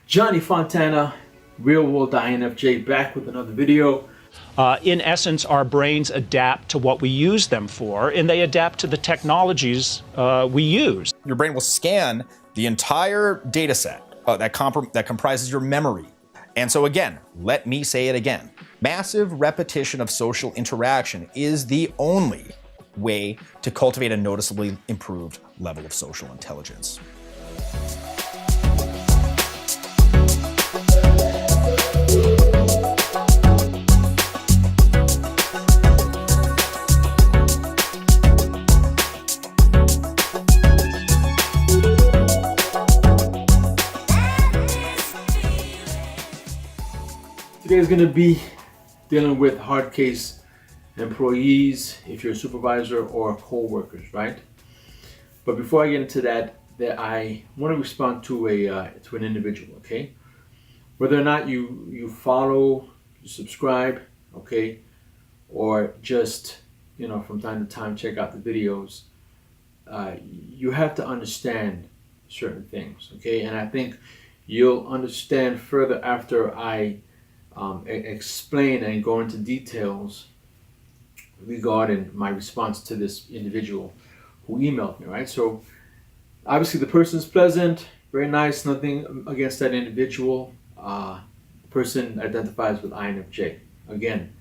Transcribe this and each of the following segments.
Johnny Fontana, Real World INFJ, back with another video. In essence, our brains adapt to what we use them for, and they adapt to the technologies we use. Your brain will scan the entire data set that comprises your memory. And so again, let me say it again. Massive repetition of social interaction is the only way to cultivate a noticeably improved level of social intelligence. Today is going to be dealing with hard case employees, if you're a supervisor or co-workers, right? But before I get into that, I want to respond to an individual, okay? Whether or not you follow, you subscribe, okay, or just, from time to time check out the videos, you have to understand certain things, okay? And I think you'll understand further after I explain and go into details regarding my response to this individual who emailed me, right? So obviously the person's pleasant, very nice, nothing against that individual. The person identifies with INFJ. Again,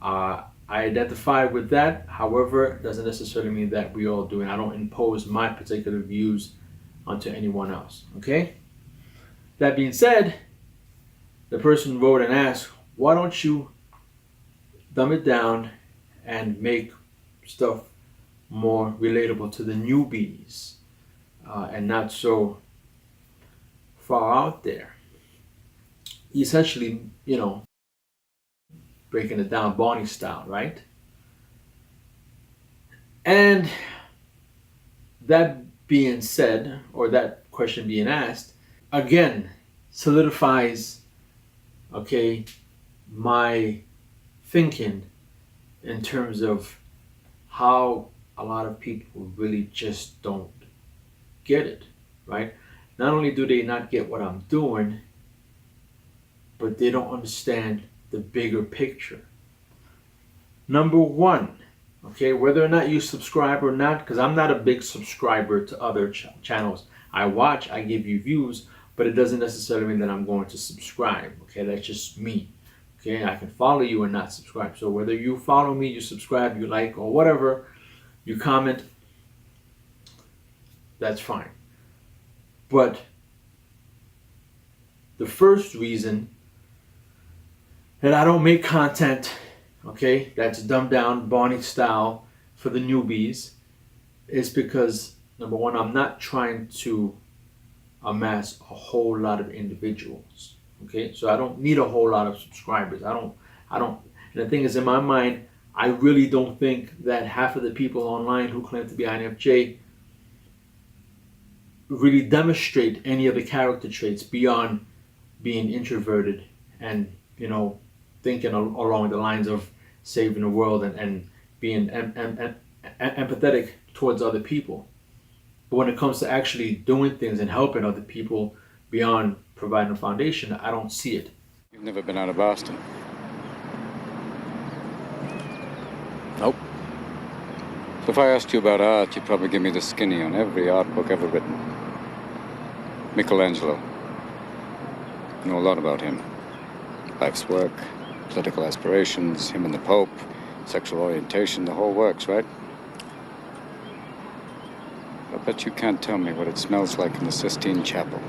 I identify with that. However, it doesn't necessarily mean that we all do, and I don't impose my particular views onto anyone else, okay? That being said, the person wrote and asked, why don't you dumb it down and make stuff more relatable to the newbies and not so far out there? Essentially, breaking it down Barney style, right? And that being said, or that question being asked, again, solidifies my thinking in terms of how a lot of people really just don't get it, right? Not only do they not get what I'm doing, but they don't understand the bigger picture. Number one, whether or not you subscribe or not, because I'm not a big subscriber to other channels. I watch, I give you views, but it doesn't necessarily mean that I'm going to subscribe, okay? That's just me, okay? I can follow you and not subscribe. So whether you follow me, you subscribe, you like, or whatever, you comment, that's fine. But the first reason that I don't make content, that's dumbed down, Barney style for the newbies, is because, number one, I'm not trying to amass a whole lot of individuals, so I don't need a whole lot of subscribers. I don't and the thing is, in my mind, I really don't think that half of the people online who claim to be INFJ really demonstrate any of the character traits beyond being introverted and thinking along the lines of saving the world and being empathetic towards other people. But when it comes to actually doing things and helping other people beyond providing a foundation, I don't see it. You've never been out of Boston? Nope. So if I asked you about art, you'd probably give me the skinny on every art book ever written. Michelangelo. I know a lot about him. Life's work, political aspirations, him and the Pope, sexual orientation, the whole works, right? I bet you can't tell me what it smells like in the Sistine Chapel.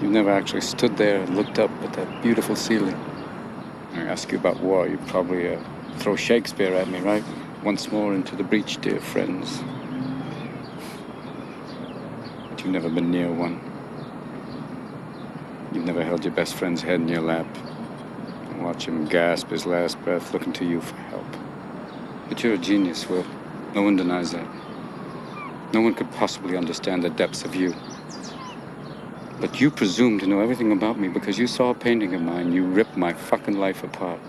You've never actually stood there and looked up at that beautiful ceiling. I ask you about war, you'd probably throw Shakespeare at me, right? Once more into the breach, dear friends. But you've never been near one. You've never held your best friend's head in your lap and watch him gasp his last breath looking to you for help. But you're a genius, Will. No one denies that. No one could possibly understand the depths of you. But you presume to know everything about me because you saw a painting of mine. You ripped my fucking life apart.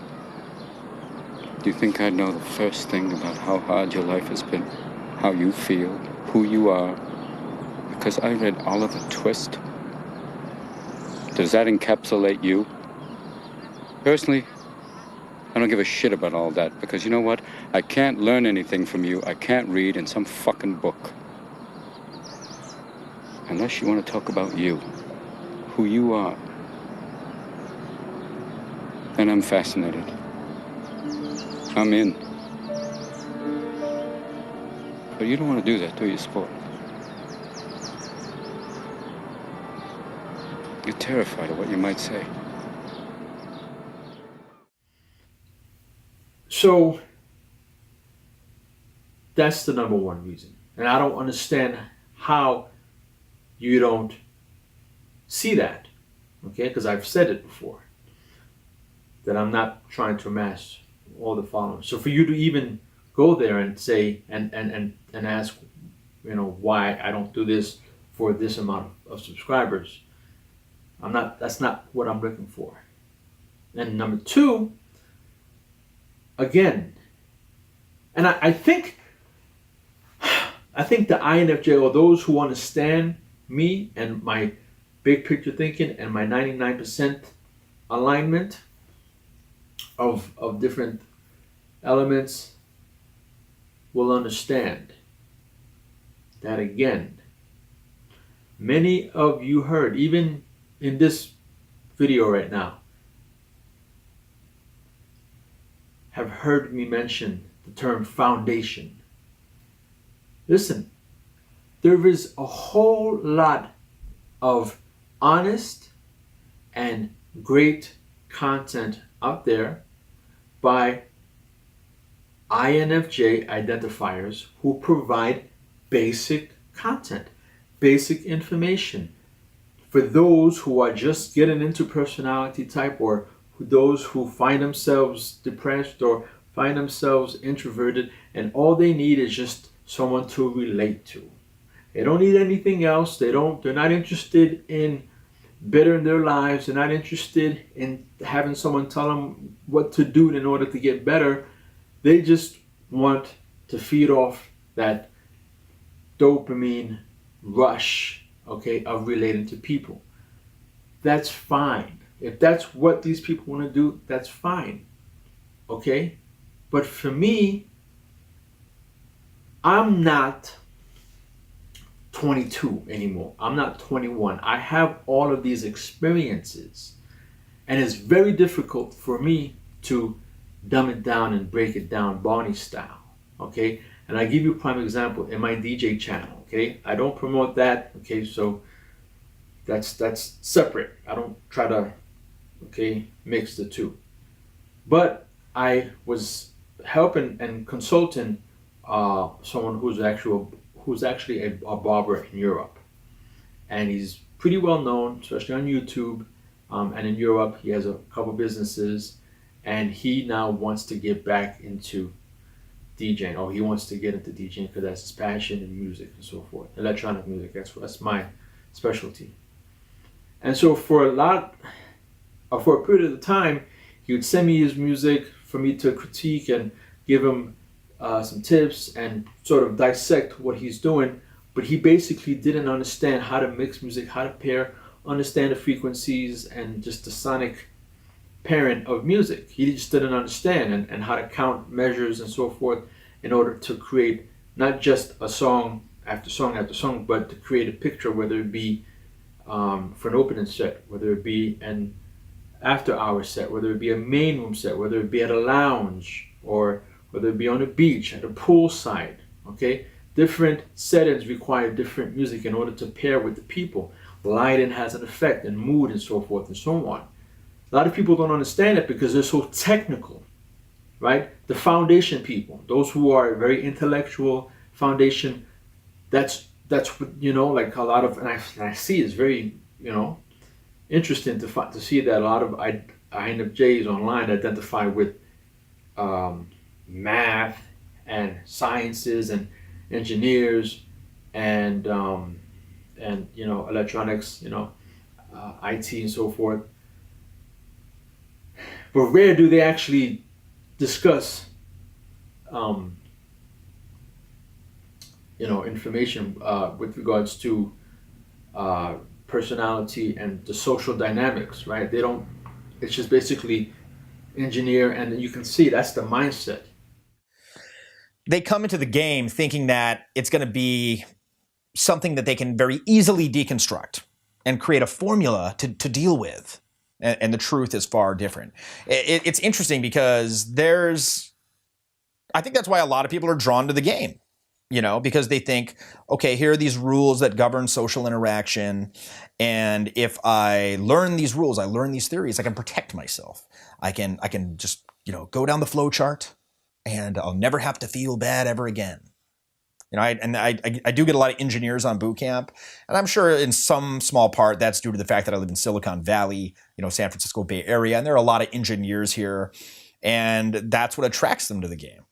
Do you think I'd know the first thing about how hard your life has been? How you feel? Who you are? because I read Oliver Twist? Does that encapsulate you? Personally, I don't give a shit about all that, because you know what? I can't learn anything from you. I can't read in some fucking book. Unless you want to talk about you, who you are. Then I'm fascinated. I'm in. But you don't want to do that, do you, sport? You're terrified of what you might say. So that's the number one reason. And I don't understand how you don't see that. Okay, because I've said it before. That I'm not trying to amass all the followers. So for you to even go there and say and ask, why I don't do this for this amount of subscribers, that's not what I'm looking for. And number two, again, and I think the INFJ, or those who understand me and my big picture thinking and my 99% alignment of different elements, will understand that, again, many of you heard, even in this video right now, have heard me mention the term foundation. Listen, there is a whole lot of honest and great content out there by INFJ identifiers who provide basic content, basic information for those who are just getting into personality type, or those who find themselves depressed or find themselves introverted, and all they need is just someone to relate to. They don't need anything else. They're not interested in bettering their lives. They're not interested in having someone tell them what to do in order to get better. They just want to feed off that dopamine rush, okay, of relating to people. That's fine. If that's what these people want to do, that's fine, okay? But for me, I'm not 22 anymore. I'm not 21. I have all of these experiences, and it's very difficult for me to dumb it down and break it down Barney style, okay? And I give you a prime example in my DJ channel, okay? I don't promote that, okay? So that's separate. I don't try to, okay, mix the two. But I was helping and consulting someone who's actually a barber in Europe, and he's pretty well known, especially on YouTube, and in Europe. He has a couple businesses, and he now wants to get back into DJing, or he wants to get into DJing because that's his passion in music and so forth. Electronic music, that's my specialty. And so for a period of time, he would send me his music for me to critique and give him some tips and sort of dissect what he's doing. But he basically didn't understand how to mix music, how to pair, understand the frequencies and just the sonic pairing of music. He just didn't understand and how to count measures and so forth in order to create not just a song after song after song, but to create a picture, whether it be for an opening set, whether it be an after-hour set, whether it be a main room set, whether it be at a lounge, or whether it be on a beach, at a poolside, okay? Different settings require different music in order to pair with the people. Lighting has an effect, and mood and so forth and so on. A lot of people don't understand it because they're so technical, right? The foundation people, those who are very intellectual foundation, that's what, like a lot of, and I see it's very, interesting to see that a lot of INFJs online identify with math and sciences and engineers and electronics, IT and so forth. But rare do they actually discuss information with regards to personality and the social dynamics, right? They don't, it's just basically engineer, and you can see that's the mindset. They come into the game thinking that it's going to be something that they can very easily deconstruct and create a formula to deal with. And the truth is far different. It's interesting because I think that's why a lot of people are drawn to the game, because they think, okay, here are these rules that govern social interaction. And if I learn these rules, I learn these theories, I can protect myself. I can just, go down the flow chart and I'll never have to feel bad ever again. I do get a lot of engineers on boot camp, and I'm sure in some small part that's due to the fact that I live in Silicon Valley, San Francisco Bay Area, and there are a lot of engineers here, and that's what attracts them to the game.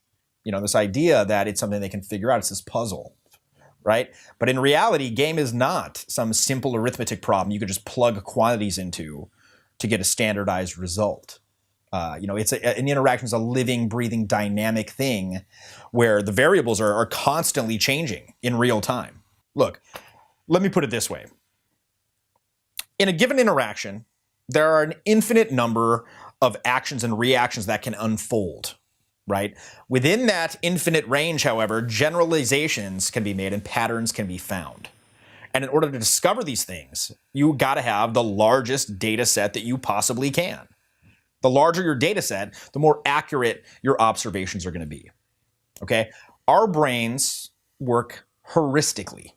This idea that it's something they can figure out. It's this puzzle, right? But in reality, game is not some simple arithmetic problem you could just plug quantities into to get a standardized result. An interaction is a living, breathing, dynamic thing where the variables are constantly changing in real time. Look, let me put it this way. In a given interaction, there are an infinite number of actions and reactions that can unfold, right? Within that infinite range, however, generalizations can be made and patterns can be found. And in order to discover these things, you got to have the largest data set that you possibly can. The larger your data set, the more accurate your observations are going to be. Okay? Our brains work heuristically.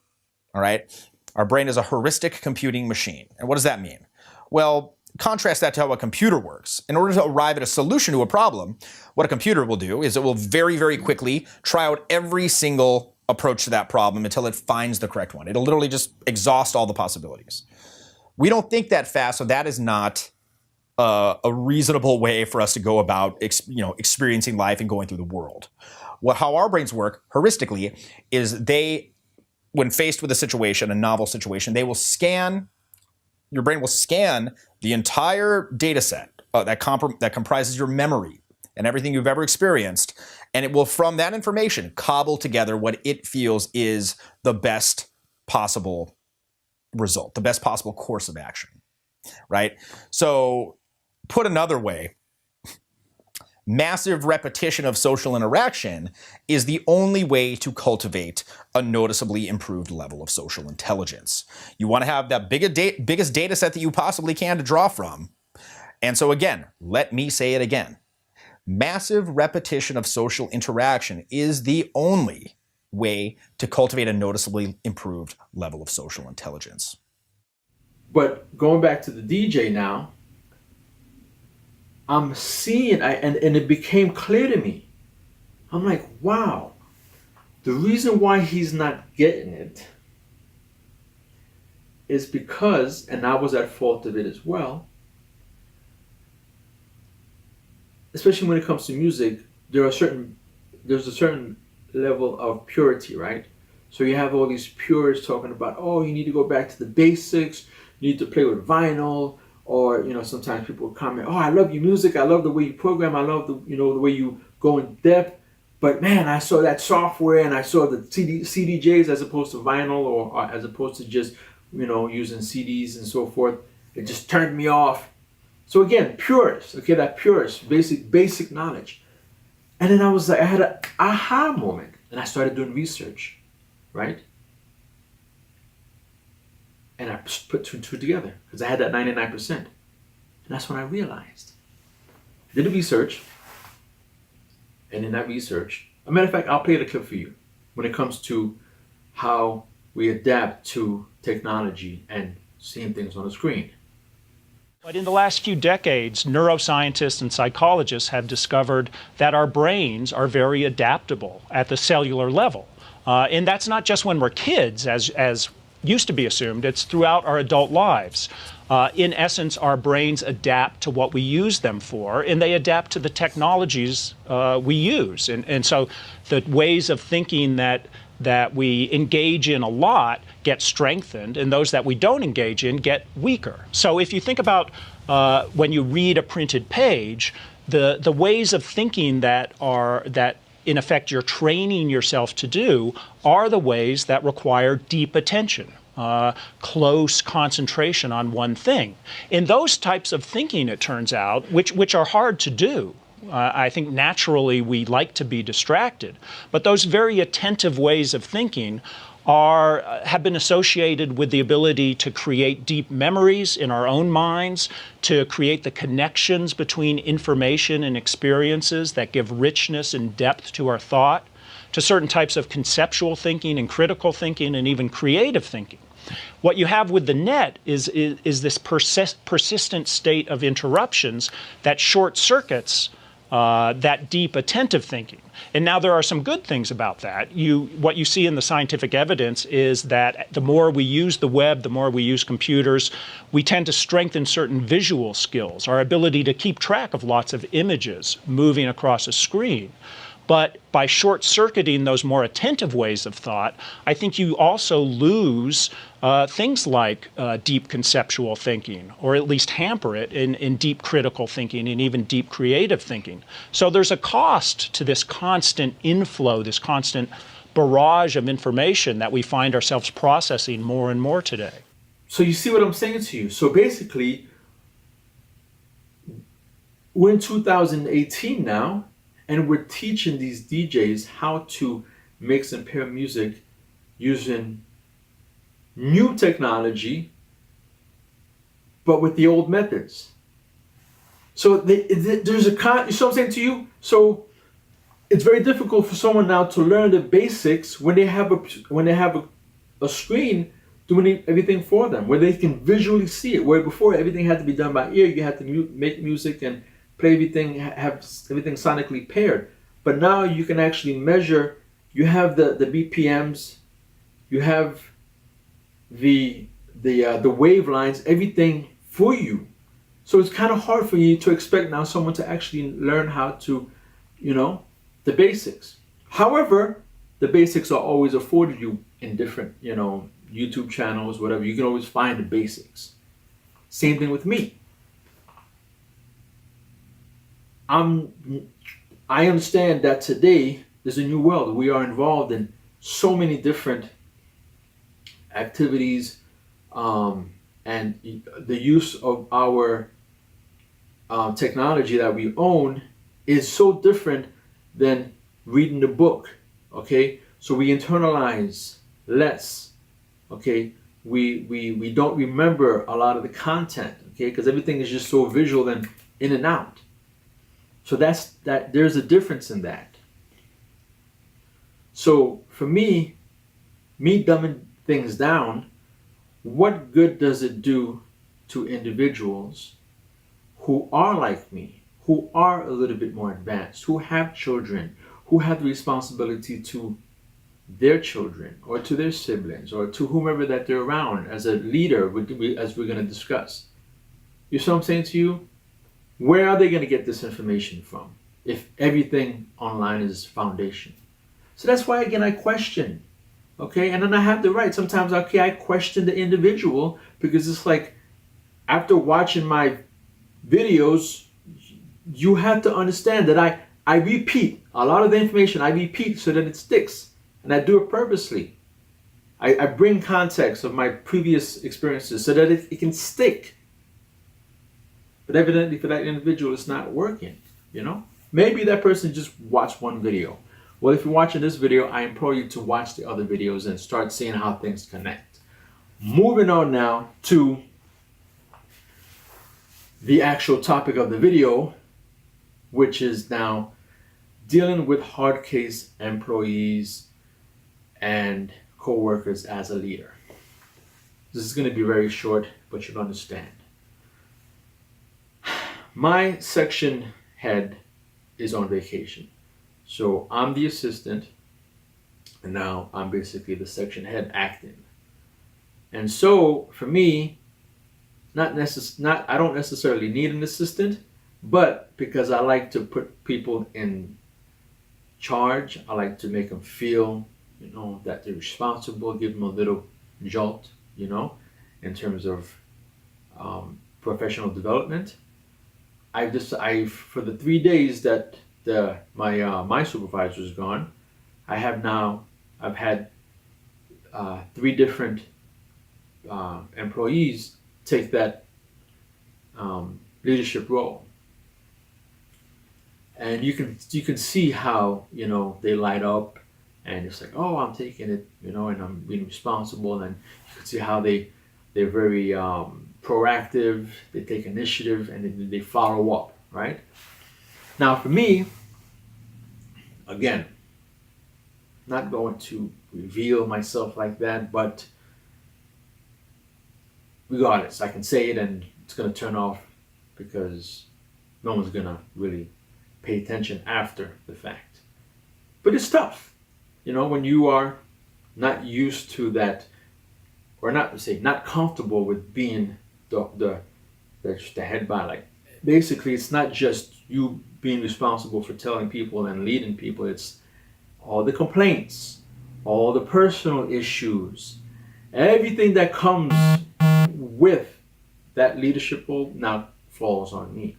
All right? Our brain is a heuristic computing machine. And what does that mean? Well, contrast that to how a computer works. In order to arrive at a solution to a problem, what a computer will do is it will very, very quickly try out every single approach to that problem until it finds the correct one. It'll literally just exhaust all the possibilities. We don't think that fast, so that is not a reasonable way for us to go about experiencing life and going through the world. How our brains work heuristically is when faced with a situation, a novel situation, your brain will scan the entire data set that comprises your memory and everything you've ever experienced, and it will, from that information, cobble together what it feels is the best possible result, the best possible course of action, right? So, put another way, massive repetition of social interaction is the only way to cultivate a noticeably improved level of social intelligence. You want to have that biggest data set that you possibly can to draw from. And so again, let me say it again. Massive repetition of social interaction is the only way to cultivate a noticeably improved level of social intelligence. But going back to the DJ now, I'm seeing, and it became clear to me. I'm like, wow, the reason why he's not getting it is because, and I was at fault of it as well, especially when it comes to music, there's a certain level of purity, right? So you have all these purists talking about, oh, you need to go back to the basics, you need to play with vinyl. Or, sometimes people comment, oh, I love your music. I love the way you program. I love the way you go in depth. But man, I saw that software and I saw the CDJs as opposed to vinyl or as opposed to just, using CDs and so forth. It just turned me off. So again, purist, okay, that purist, basic knowledge. And then I had an aha moment and I started doing research, right? And I put two and two together because I had that 99%. And that's when I realized. I did the research. And in that research, a matter of fact, I'll play the clip for you when it comes to how we adapt to technology and seeing things on the screen. But in the last few decades, neuroscientists and psychologists have discovered that our brains are very adaptable at the cellular level. And that's not just when we're kids, as used to be assumed. It's throughout our adult lives. In essence, our brains adapt to what we use them for, and they adapt to the technologies we use. And so the ways of thinking that we engage in a lot get strengthened, and those that we don't engage in get weaker. So if you think about when you read a printed page, the ways of thinking that in effect you're training yourself to do are the ways that require deep attention. close concentration on one thing. In those types of thinking, it turns out, which are hard to do. I think naturally we like to be distracted, but those very attentive ways of thinking have been associated with the ability to create deep memories in our own minds, to create the connections between information and experiences that give richness and depth to our thought, to certain types of conceptual thinking and critical thinking and even creative thinking. What you have with the net is this persistent state of interruptions that short circuits that deep attentive thinking. And now there are some good things about that. What you see in the scientific evidence is that the more we use the web, the more we use computers, we tend to strengthen certain visual skills, our ability to keep track of lots of images moving across a screen. But by short-circuiting those more attentive ways of thought, I think you also lose things like deep conceptual thinking, or at least hamper it in deep critical thinking and even deep creative thinking. So there's a cost to this constant inflow, this constant barrage of information that we find ourselves processing more and more today. So you see what I'm saying to you? So basically, we're in 2018 now, and we're teaching these DJs how to mix and pair music using new technology, but with the old methods. So there's a you see what I'm saying to you? So it's very difficult for someone now to learn the basics when they have a screen doing everything for them, where they can visually see it. Where before everything had to be done by ear, you had to make music and play everything, have everything sonically paired. But now you can actually measure. You have the BPMs, you have the wave lines, everything for you. So it's kind of hard for you to expect now someone to actually learn how to, the basics. However, the basics are always afforded you in different, YouTube channels, whatever. You can always find the basics. Same thing with me. I understand that today there's a new world. We are involved in so many different activities, and the use of our technology that we own is so different than reading the book. Okay, so we internalize less. Okay, we don't remember a lot of the content. Okay, because everything is just so visual and in and out. So there's a difference in that. So for me dumbing things down, what good does it do to individuals who are like me, who are a little bit more advanced, who have children, who have the responsibility to their children or to their siblings or to whomever that they're around as a leader, as we're going to discuss? You see what I'm saying to you? Where are they going to get this information from if everything online is foundation? So that's why, again, I question. Okay, and then I have the right. Sometimes, I question the individual, because it's like, after watching my videos, you have to understand that I repeat a lot of the information. I repeat so that it sticks, and I do it purposely. I bring context of my previous experiences so that it can stick. But evidently for that individual, it's not working, Maybe that person just watched one video. Well, if you're watching this video, I implore you to watch the other videos and start seeing how things connect. Moving on now to the actual topic of the video, which is now dealing with hard case employees and co-workers as a leader. This is going to be very short, but you'll understand. My section head is on vacation. So I'm the assistant, and now I'm basically the section head acting. And so for me, I don't necessarily need an assistant, but because I like to put people in charge, I like to make them feel, that they're responsible, give them a little jolt, in terms of professional development. For the 3 days that my supervisor is gone, I've had 3 different employees take that leadership role. And you can see how, you know, they light up, and it's like, oh, I'm taking it, you know, and I'm being responsible. And you can see how they're very proactive. They take initiative, and they follow up, right? Now, for me, again, not going to reveal myself like that, but regardless, I can say it, and it's going to turn off because no one's going to really pay attention after the fact. But it's tough, you know, when you are not used to that, or not comfortable with being the head by. Like, basically, it's not just you being responsible for telling people and leading people. It's all the complaints, all the personal issues, everything that comes with that leadership role now falls on me.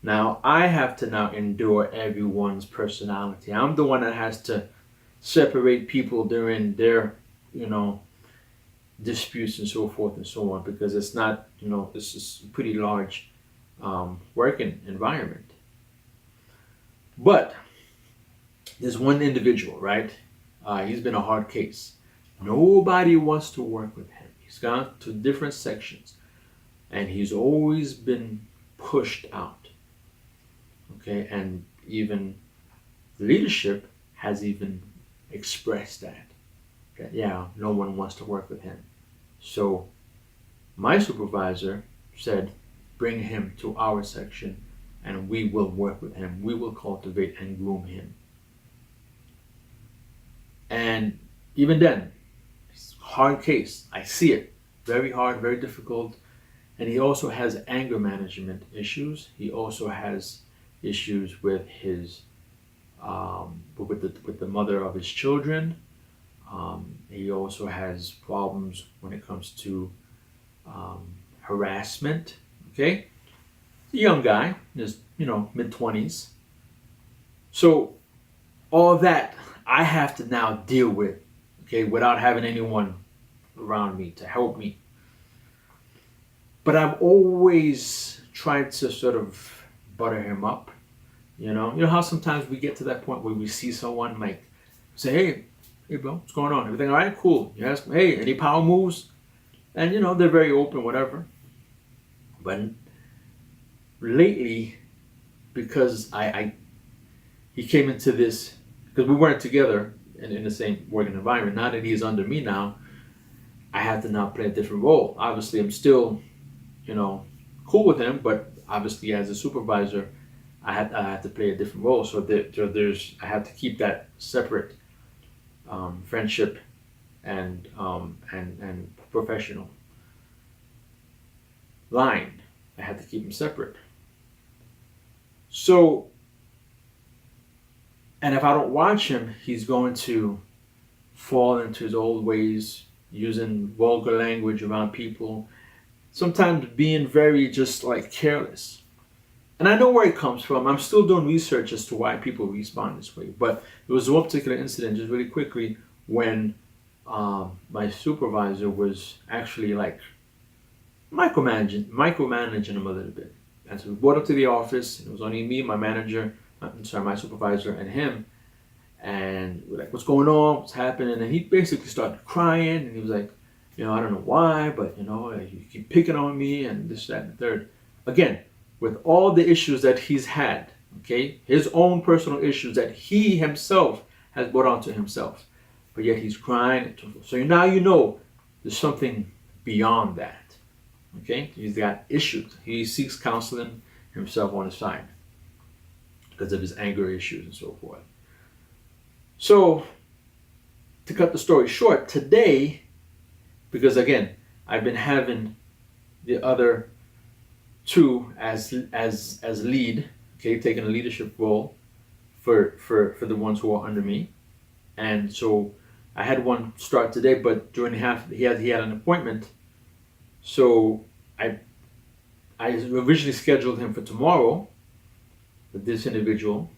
Now, I have to now endure everyone's personality. I'm the one that has to separate people during their, you know, disputes and so forth and so on, because it's not, you know, this is a pretty large working environment. But there's one individual, right? He's been a hard case. Nobody wants to work with him. He's gone to different sections, and he's always been pushed out. Okay, and even leadership has even expressed that yeah, no one wants to work with him. So my supervisor said, bring him to our section and we will work with him. We will cultivate and groom him. And even then, it's a hard case. I see it. Very hard, very difficult. And he also has anger management issues. He also has issues with his with the mother of his children. He also has problems when it comes to harassment. Okay, he's a young guy, just, you know, mid-20s. So all that I have to now deal with, okay, without having anyone around me to help me. But I've always tried to sort of butter him up. You know how sometimes we get to that point where we see someone, like, say, hey bro, what's going on? Everything all right? Cool. You ask them, hey, any power moves? And, you know, they're very open, whatever. But lately, because he came into this, because we weren't together in the same working environment. Now that he's under me now, I have to now play a different role. Obviously, I'm still, you know, cool with him, but obviously as a supervisor, I had to play a different role. So I have to keep that separate, friendship and professional line. I had to keep them separate. So, and if I don't watch him, he's going to fall into his old ways, using vulgar language around people, sometimes being very just like careless. And I know where it comes from. I'm still doing research as to why people respond this way. But there was one particular incident, just really quickly, when my supervisor was actually like micromanaging him a little bit. And so we brought him to the office, and it was only me, my supervisor, and him. And we're like, what's going on? What's happening? And he basically started crying, and he was like, you know, I don't know why, but, you know, you keep picking on me and this, that, and the third. Again, with all the issues that he's had, okay, his own personal issues that he himself has brought onto himself, but yet he's crying. So now you know there's something beyond that, okay? He's got issues. He seeks counseling himself on the side because of his anger issues and so forth. So, to cut the story short, today, because again, I've been having the other two as lead, okay, taking a leadership role for the ones who are under me, and so I had one start today, but during he had an appointment, so I originally scheduled him for tomorrow with this individual,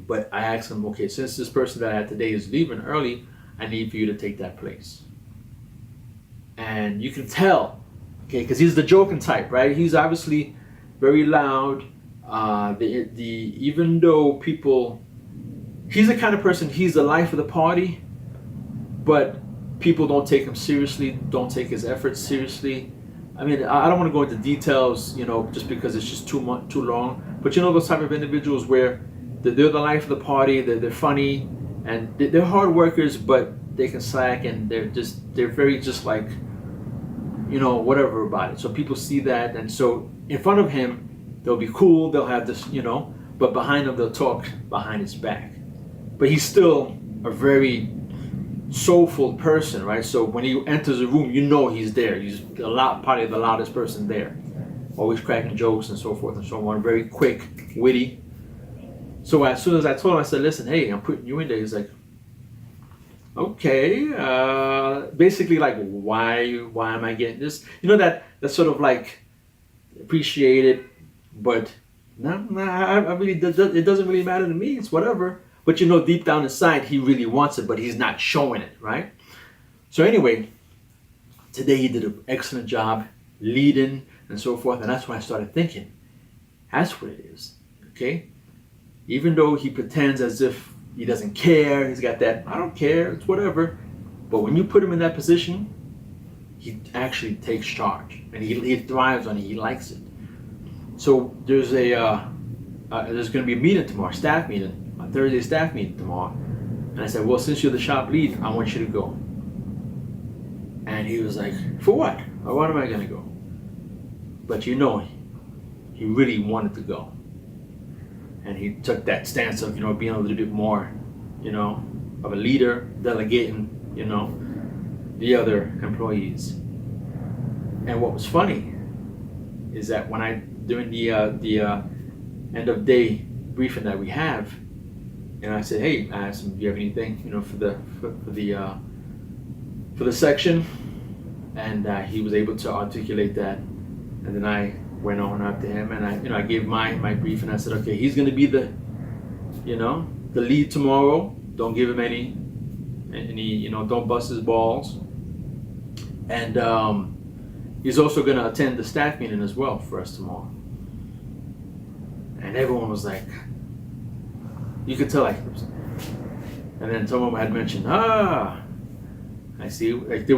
but I asked him, okay, since this person that I had today is leaving early, I need for you to take that place. and you can tell, okay, because he's the joking type, right? He's obviously very loud. Even though people, he's the kind of person, he's the life of the party, but people don't take him seriously, don't take his efforts seriously. I mean, I don't want to go into details, just because it's just too long. But those type of individuals where they're the life of the party, they're funny, and they're hard workers, but they can slack, and they're very just like, whatever about it. So people see that, and so in front of him, they'll be cool, they'll have this, but behind him, they'll talk behind his back. But he's still a very soulful person, right? So when he enters a room, he's there. He's probably the loudest person there. Always cracking jokes and so forth and so on. Very quick, witty. So as soon as I told him, I said, listen, hey, I'm putting you in there. He's like, okay. Basically like, why am I getting this? That's sort of like, appreciate it, but I really, it doesn't really matter to me. It's whatever. But deep down inside, he really wants it, but he's not showing it, right? So anyway, today he did an excellent job leading and so forth, and that's when I started thinking, that's what it is, okay? Even though he pretends as if he doesn't care, he's got that, I don't care, it's whatever. But when you put him in that position, he actually takes charge, and he thrives on it, he likes it. So there's there's going to be a meeting tomorrow, staff meeting, a Thursday staff meeting tomorrow. And I said, well, since you're the shop lead, I want you to go. And he was like, for what? Or what am I going to go? But he really wanted to go. And he took that stance of, being a little bit more, of a leader, delegating, the other employees. And what was funny is that during the end of day briefing that we have, and I said, hey, I asked him, do you have anything, for the section? And he was able to articulate that. And then I went on up to him, and I gave my brief, and I said, okay, he's going to be the lead tomorrow. Don't give him any, don't bust his balls. And he's also going to attend the staff meeting as well for us tomorrow. And everyone was like, you could tell, like, and then someone had mentioned, I see, like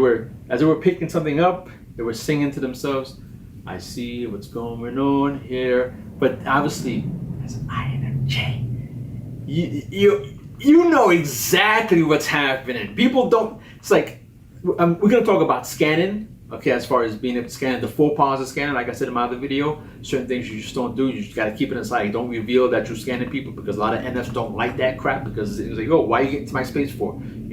as they were picking something up, they were singing to themselves, I see what's going on here. But obviously, as an INFJ, you know exactly what's happening. People don't, it's like, we're going to talk about scanning, okay, as far as being able to scan the full pause of scanning. Like I said in my other video, certain things you just don't do. You just got to keep it inside. You don't reveal that you're scanning people, because a lot of NFs don't like that crap, because it's like, oh, why are you getting to my space for? I'm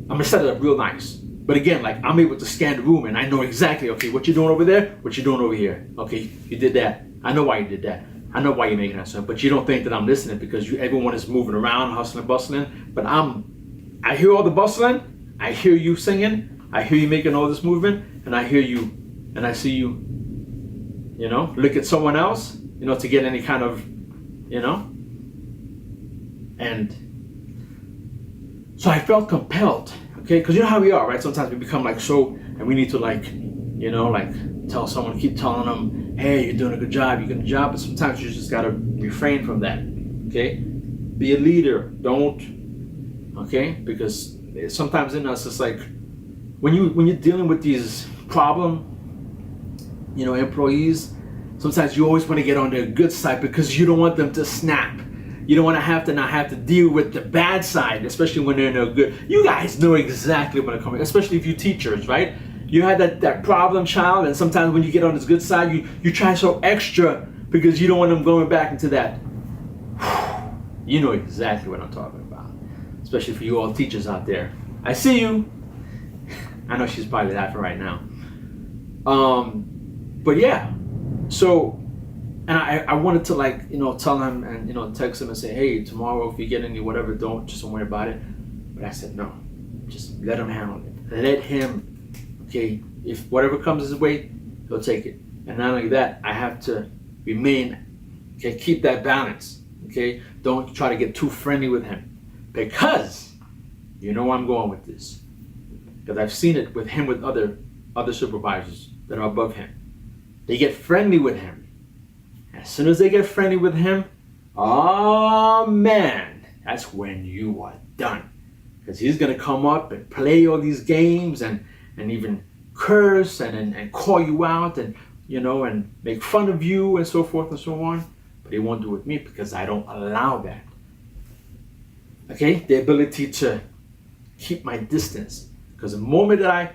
going to set it up real nice. But again, like, I'm able to scan the room, and I know exactly, okay, what you're doing over there, what you're doing over here. Okay, you did that. I know why you did that. I know why you're making that sound. But you don't think that I'm listening, because everyone is moving around, hustling, bustling. But I hear all the bustling. I hear you singing. I hear you making all this movement. And I hear you, and I see you, look at someone else, to get any kind of, And so I felt compelled. Okay, because you know how we are, right? Sometimes we become like and we need to tell someone, keep telling them, hey, you're doing a good job, but sometimes you just gotta refrain from that, okay? Be a leader, okay? Because sometimes in us, it's like, when you're dealing with these problem, employees, sometimes you always want to get on their good side, because you don't want them to snap. You don't want to not have to deal with the bad side, especially when they're no good. You guys know exactly what I'm coming, especially if you teachers, right? You had that problem child, and sometimes when you get on this good side, you try so extra because you don't want them going back into that. You know exactly what I'm talking about, especially for you all teachers out there. I see you. I know she's probably laughing right now. But yeah, so. And I wanted to tell him and text him and say, hey, tomorrow if you get any whatever, don't worry about it. But I said, no, just let him handle it. Let him, okay, if whatever comes his way, he'll take it. And not only that, I have to keep that balance, okay? Don't try to get too friendly with him, because you know where I'm going with this. because I've seen it with him with other supervisors that are above him. They get friendly with him. As soon as they get friendly with him, oh man, that's when you are done. Because he's gonna come up and play all these games and even curse and call you out and and make fun of you and so forth and so on. But he won't do it with me because I don't allow that. Okay, the ability to keep my distance. Because the moment that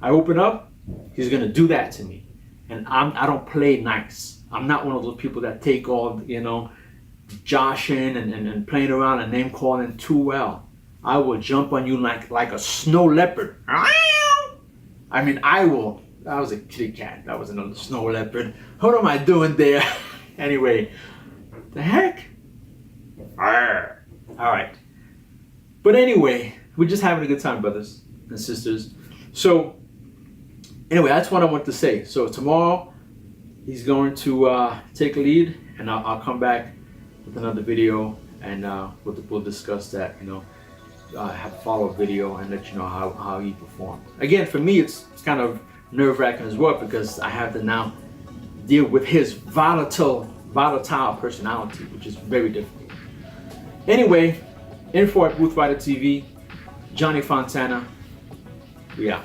I open up, he's gonna do that to me. And I don't play nice. I'm not one of those people that take all, joshing and playing around and name calling too well. I will jump on you like a snow leopard. I mean, I will. That was a kitty cat. That was another snow leopard. What am I doing there? Anyway, the heck? Arr. All right. But anyway, we're just having a good time, brothers and sisters. So, anyway, that's what I want to say. So tomorrow, he's going to take lead, and I'll come back with another video, and we'll discuss that. Have a follow-up video and let you know how he performed. Again, for me, it's kind of nerve-wracking as well because I have to now deal with his volatile personality, which is very difficult. Anyway, info at Booth Rider TV, Johnny Fontana. We out.